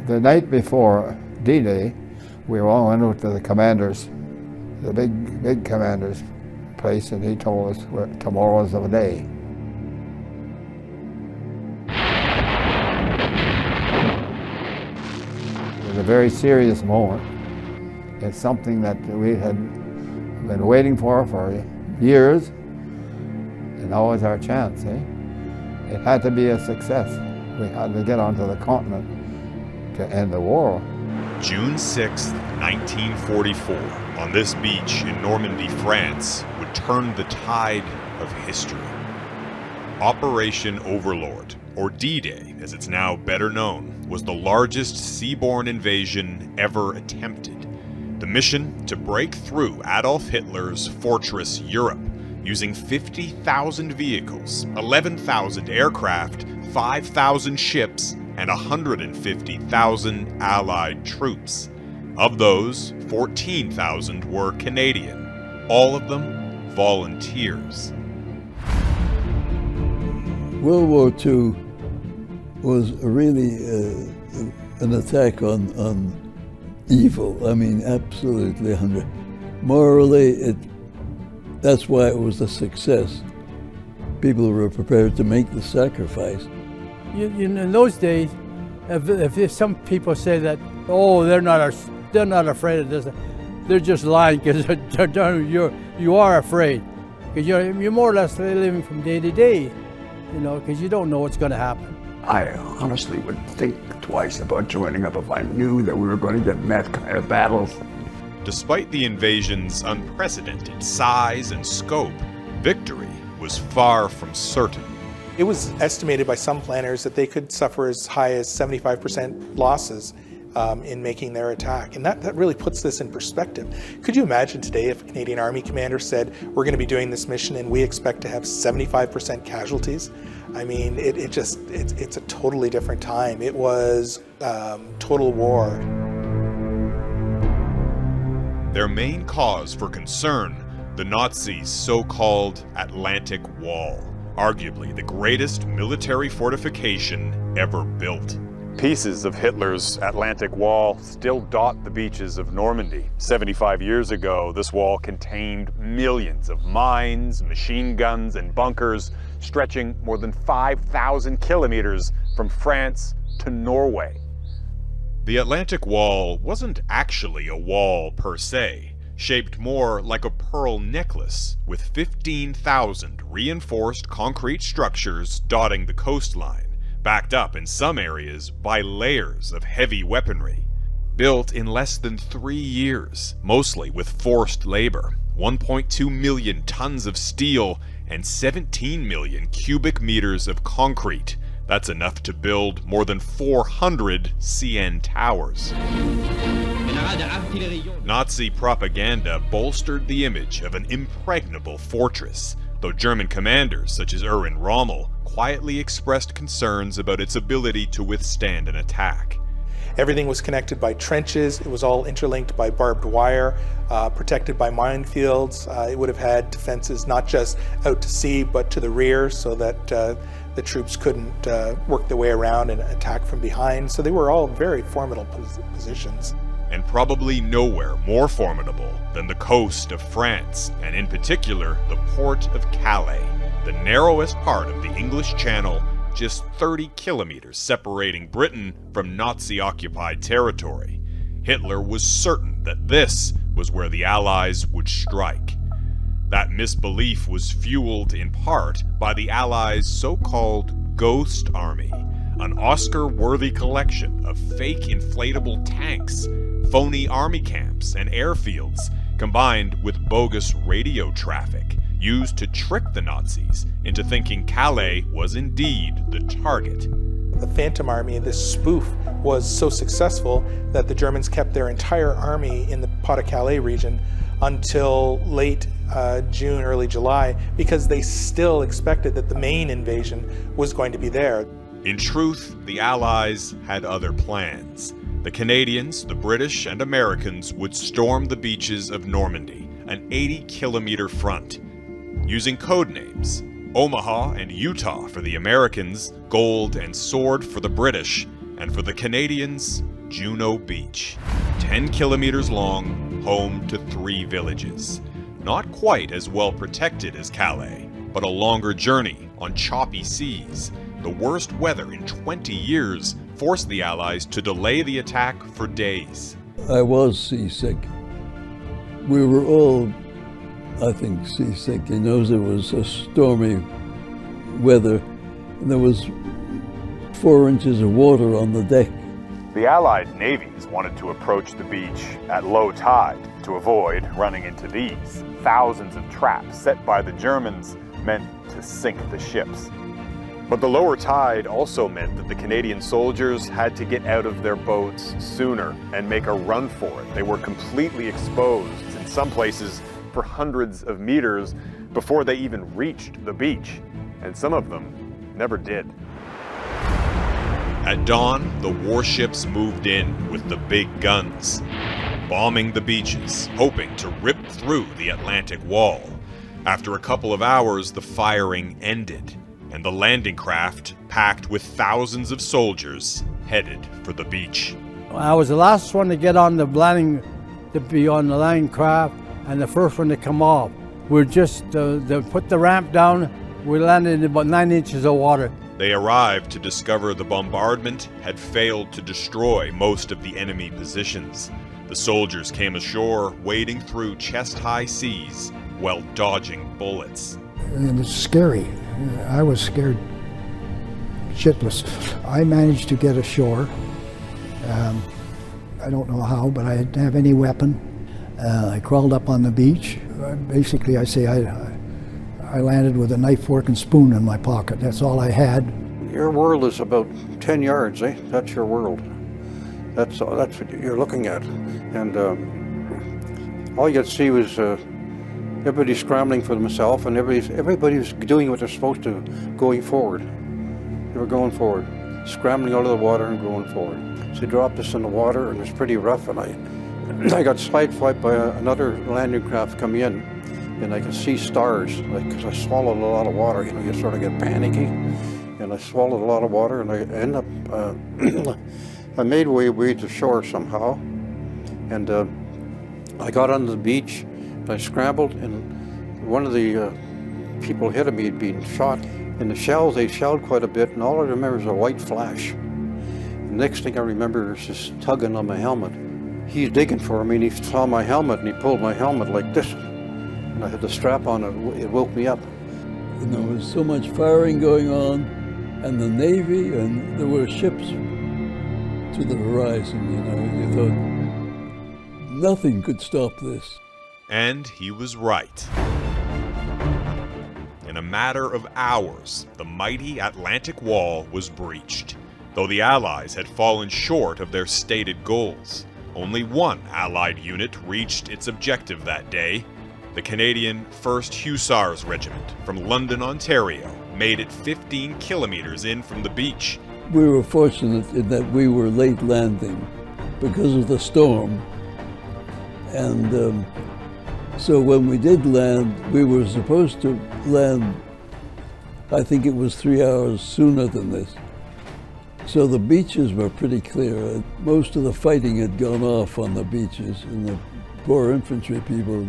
The night before D-Day, we all went out to the commanders, the big commander's place, and he told us tomorrow's the day. It was a very serious moment. It's something that we had been waiting for years, and now is our chance, eh? It had to be a success. We had to get onto the continent to end the war. June 6, 1944, on this beach in Normandy, France, would turn the tide of history. Operation Overlord, or D-Day as it's now better known, was the largest seaborne invasion ever attempted. The mission to break through Adolf Hitler's fortress Europe using 50,000 vehicles, 11,000 aircraft, 5,000 ships, and 150,000 Allied troops. Of those, 14,000 were Canadian, all of them volunteers. World War II was really an attack on evil. I mean, absolutely 100. Morally, that's why it was a success. People were prepared to make the sacrifice. In those days, if some people say that, oh, they're not afraid of this, they're just lying, because you are afraid, because you're more or less living from day to day, because you don't know what's going to happen. I honestly would think twice about joining up if I knew that we were going to get in that kind of battles. Despite the invasion's unprecedented size and scope, victory was far from certain. It was estimated by some planners that they could suffer as high as 75% losses in making their attack. And that really puts this in perspective. Could you imagine today if a Canadian Army commander said, we're going to be doing this mission and we expect to have 75% casualties? I mean, it's a totally different time. It was total war. Their main cause for concern, the Nazis' so-called Atlantic Wall, arguably the greatest military fortification ever built. Pieces of Hitler's Atlantic Wall still dot the beaches of Normandy. 75 years ago, this wall contained millions of mines, machine guns, and bunkers stretching more than 5,000 kilometers from France to Norway. The Atlantic Wall wasn't actually a wall per se, shaped more like a pearl necklace with 15,000 reinforced concrete structures dotting the coastline, backed up in some areas by layers of heavy weaponry. Built in less than 3 years, mostly with forced labor, 1.2 million tons of steel and 17 million cubic meters of concrete. That's enough to build more than 400 CN towers. Nazi propaganda bolstered the image of an impregnable fortress, though German commanders such as Erwin Rommel quietly expressed concerns about its ability to withstand an attack. Everything was connected by trenches. It was all interlinked by barbed wire, protected by minefields. It would have had defenses not just out to sea, but to the rear, so that the troops couldn't work their way around and attack from behind. So they were all very formidable positions. And probably nowhere more formidable than the coast of France, and in particular, the port of Calais, the narrowest part of the English Channel, just 30 kilometers separating Britain from Nazi-occupied territory. Hitler was certain that this was where the Allies would strike. That misbelief was fueled in part by the Allies' so-called Ghost Army, an Oscar-worthy collection of fake inflatable tanks, phony army camps and airfields, combined with bogus radio traffic, used to trick the Nazis into thinking Calais was indeed the target. The Phantom Army, this spoof, was so successful that the Germans kept their entire army in the Pas-de-Calais region until late June, early July, because they still expected that the main invasion was going to be there. In truth, the Allies had other plans. The Canadians, the British, and Americans would storm the beaches of Normandy, an 80-kilometer front, using code names: Omaha and Utah for the Americans, Gold and Sword for the British, and for the Canadians, Juno Beach. 10 kilometers long, home to 3 villages. Not quite as well protected as Calais, but a longer journey on choppy seas. The worst weather in 20 years forced the Allies to delay the attack for days. I was seasick. We were all, I think, seasick. It was a stormy weather, and there was 4 inches of water on the deck. The Allied navies wanted to approach the beach at low tide to avoid running into these. Thousands of traps set by the Germans meant to sink the ships. But the lower tide also meant that the Canadian soldiers had to get out of their boats sooner and make a run for it. They were completely exposed, in some places for hundreds of meters, before they even reached the beach. And some of them never did. At dawn, the warships moved in with the big guns, bombing the beaches, hoping to rip through the Atlantic Wall. After a couple of hours, the firing ended, and the landing craft, packed with thousands of soldiers, headed for the beach. I was the last one to get on the landing, to be on the landing craft, and the first one to come off. We're just, they put the ramp down, we landed in about 9 inches of water. They arrived to discover the bombardment had failed to destroy most of the enemy positions. The soldiers came ashore, wading through chest-high seas while dodging bullets. It was scary. I was scared shitless. I managed to get ashore. I don't know how, but I didn't have any weapon. I crawled up on the beach. Basically, I landed with a knife, fork, and spoon in my pocket. That's all I had. Your world is about 10 yards, eh? That's your world. That's what you're looking at. And all you got to see was everybody scrambling for themselves, and everybody's doing what they're supposed to, going forward. They were going forward, scrambling out of the water and going forward. So they dropped us in the water, and it was pretty rough, and I got sideswiped by another landing craft coming in, and I could see stars, because I swallowed a lot of water. You know, you sort of get panicky, and I swallowed a lot of water, and I ended up, I made my way to shore somehow, and I got onto the beach, and I scrambled, and one of the people ahead of me had been shot. In the shells, they shelled quite a bit, and all I remember is a white flash. The next thing I remember is just tugging on my helmet. He's digging for me, and he saw my helmet, and he pulled my helmet like this. And I had the strap on, it woke me up. And there was so much firing going on, and the Navy, and there were ships to the horizon, you know, and you thought, nothing could stop this. And he was right. In a matter of hours, the mighty Atlantic Wall was breached. Though the Allies had fallen short of their stated goals, only one Allied unit reached its objective that day. The Canadian 1st Hussars Regiment from London, Ontario, made it 15 kilometers in from the beach. We were fortunate in that we were late landing because of the storm. And so when we did land, we were supposed to land, I think it was 3 hours sooner than this. So the beaches were pretty clear. Most of the fighting had gone off on the beaches, and the poor infantry people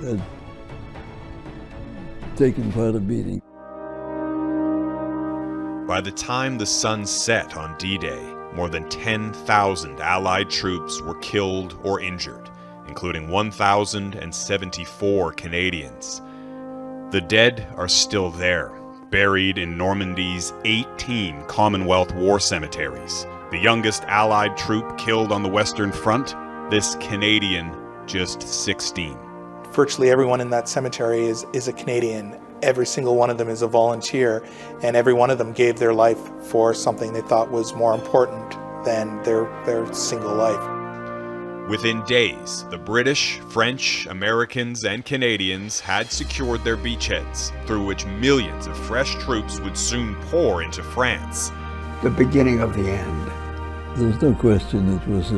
had taken quite a beating. By the time the sun set on D-Day, more than 10,000 Allied troops were killed or injured, including 1,074 Canadians. The dead are still there, buried in Normandy's 18 Commonwealth war cemeteries. The youngest Allied troop killed on the Western Front, this Canadian, just 16. Virtually everyone in that cemetery is a Canadian. Every single one of them is a volunteer, and every one of them gave their life for something they thought was more important than their single life. Within days, the British, French, Americans, and Canadians had secured their beachheads, through which millions of fresh troops would soon pour into France. The beginning of the end. There's no question it was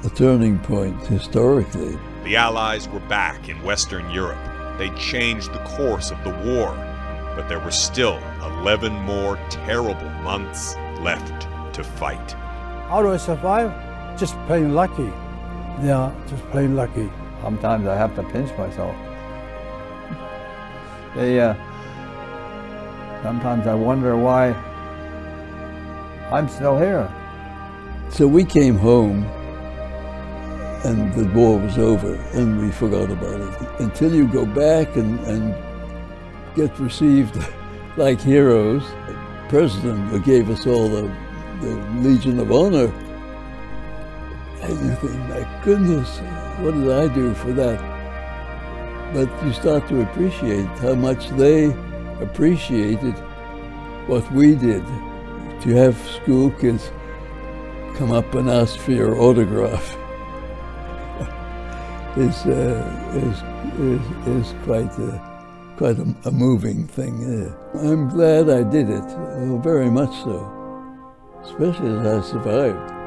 a turning point historically. The Allies were back in Western Europe. They changed the course of the war. but there were still 11 more terrible months left to fight. How do I survive? Just plain lucky. Yeah, just plain lucky. Sometimes I have to pinch myself. Sometimes I wonder why I'm still here. So we came home and the war was over and we forgot about it. Until you go back and get received like heroes. The president gave us all the Legion of Honor. And you think, my goodness, what did I do for that? But you start to appreciate how much they appreciated what we did. To have school kids come up and ask for your autograph is quite a moving thing. I'm glad I did it, very much so, especially as I survived.